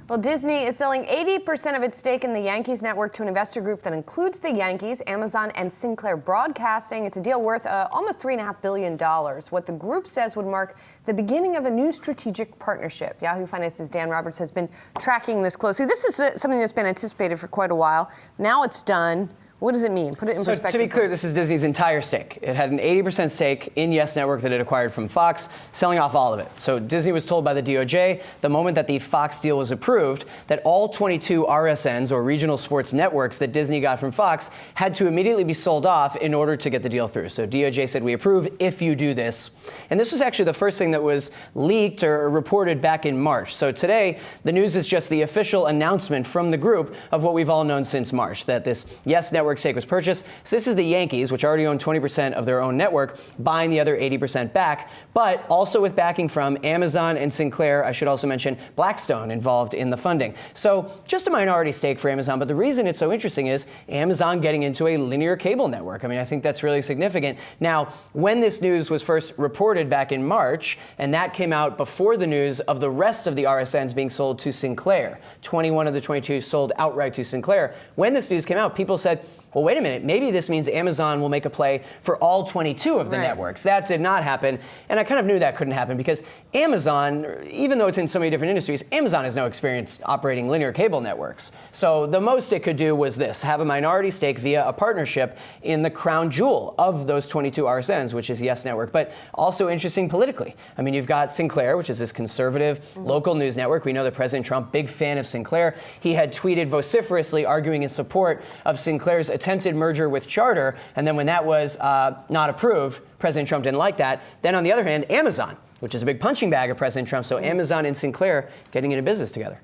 Well, Disney is selling 80% of its stake in the Yankees network to an investor group that includes the Yankees, Amazon, and Sinclair Broadcasting. It's a deal worth almost $3.5 billion. What the group says would mark the beginning of a new strategic partnership. Yahoo Finance's Dan Roberts has been tracking this closely. This is something that's been anticipated for quite a while. Now it's done. What does it mean? Put it in perspective. So to be clear, this is Disney's entire stake. It had an 80% stake in Yes Network that it acquired from Fox, selling off all of it. So Disney was told by the DOJ, the moment that the Fox deal was approved, that all 22 RSNs, or regional sports networks, that Disney got from Fox had to immediately be sold off in order to get the deal through. So DOJ said, we approve if you do this. And this was actually the first thing that was leaked or reported back in March. So today, the news is just the official announcement from the group of what we've all known since March, that this Yes Network stake was purchased. So this is the Yankees, which already own 20% of their own network, buying the other 80% back, but also with backing from Amazon and Sinclair. I should also mention Blackstone involved in the funding. So just a minority stake for Amazon, but the reason it's so interesting is Amazon getting into a linear cable network. I mean, I think that's really significant. Now, when this news was first reported back in March, and that came out before the news of the rest of the RSNs being sold to Sinclair, 21 of the 22 sold outright to Sinclair. When this news came out, people said, well, wait a minute, maybe this means Amazon will make a play for all 22 of the networks. That did not happen, and I kind of knew that couldn't happen because Amazon, even though it's in so many different industries, Amazon has no experience operating linear cable networks. So the most it could do was this, have a minority stake via a partnership in the crown jewel of those 22 RSNs, which is Yes Network, but also interesting politically. I mean, you've got Sinclair, which is this conservative local news network. We know that President Trump, big fan of Sinclair. He had tweeted vociferously arguing in support of Sinclair's attempted merger with Charter, and then when that was not approved, President Trump didn't like that. Then on the other hand, Amazon, which is a big punching bag of President Trump, so Amazon and Sinclair getting into business together.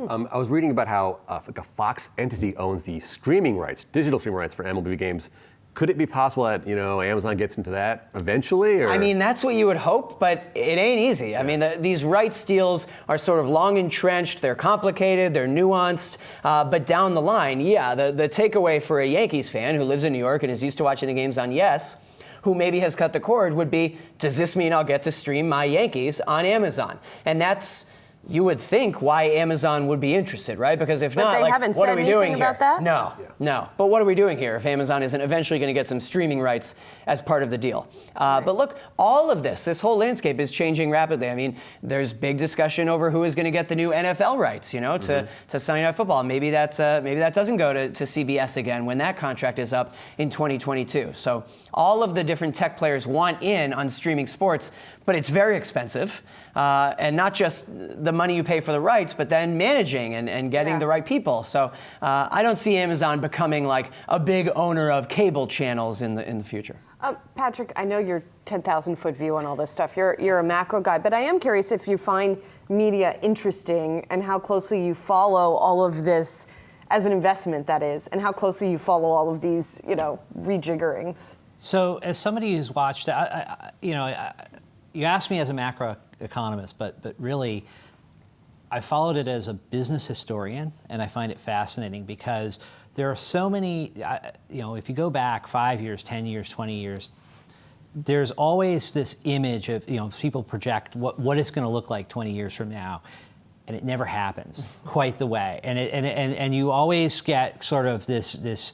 I was reading about how like a Fox entity owns the streaming rights, digital streaming rights for MLB games. Could it be possible that, Amazon gets into that eventually? Or? I mean, that's what you would hope, but it ain't easy. Yeah. I mean, these rights deals are sort of long entrenched, they're complicated, they're nuanced, but down the line, yeah, the takeaway for a Yankees fan who lives in New York and is used to watching the games on Yes, who maybe has cut the cord, would be, does this mean I'll get to stream my Yankees on Amazon? And that's, you would think, why Amazon would be interested, right? Because if not, like, what are we doing here? About that? No. But what are we doing here if Amazon isn't eventually going to get some streaming rights as part of the deal? But look, all of this whole landscape is changing rapidly. I mean, there's big discussion over who is going to get the new NFL rights, to Sunday Night Football. Maybe that doesn't go to CBS again when that contract is up in 2022. So all of the different tech players want in on streaming sports, but it's very expensive. And not just the money you pay for the rights, but then managing and getting the right people. So I don't see Amazon becoming like a big owner of cable channels in the future. Patrick, I know your 10,000-foot view on all this stuff. You're a macro guy, but I am curious if you find media interesting and how closely you follow all of this as an investment, that is, and how closely you follow all of these, rejiggerings. So as somebody who's watched, you asked me as a macro economist, but really, I followed it as a business historian, and I find it fascinating because there are so many, if you go back 5 years, 10 years, 20 years, there's always this image of, people project what it's going to look like 20 years from now, and it never happens quite the way. And you always get sort of this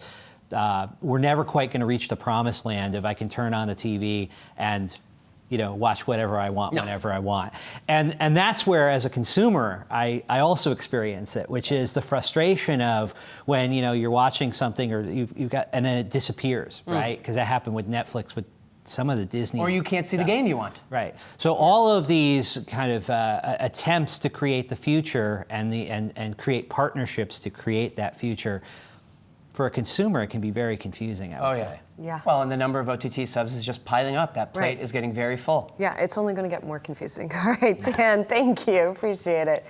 we're never quite going to reach the promised land if I can turn on the TV and watch whatever I want, whenever I want. And that's where, as a consumer, I also experience it, which is the frustration of when, you're watching something or you've got, and then it disappears, right? Because that happened with Netflix, with some of the Disney. Or you can't see the game you want. Right. So all of these kind of attempts to create the future and create partnerships to create that future, for a consumer, it can be very confusing, I would say. Yeah. Well, and the number of OTT subs is just piling up. That plate is getting very full. Yeah, it's only going to get more confusing. All right, Dan, thank you. Appreciate it.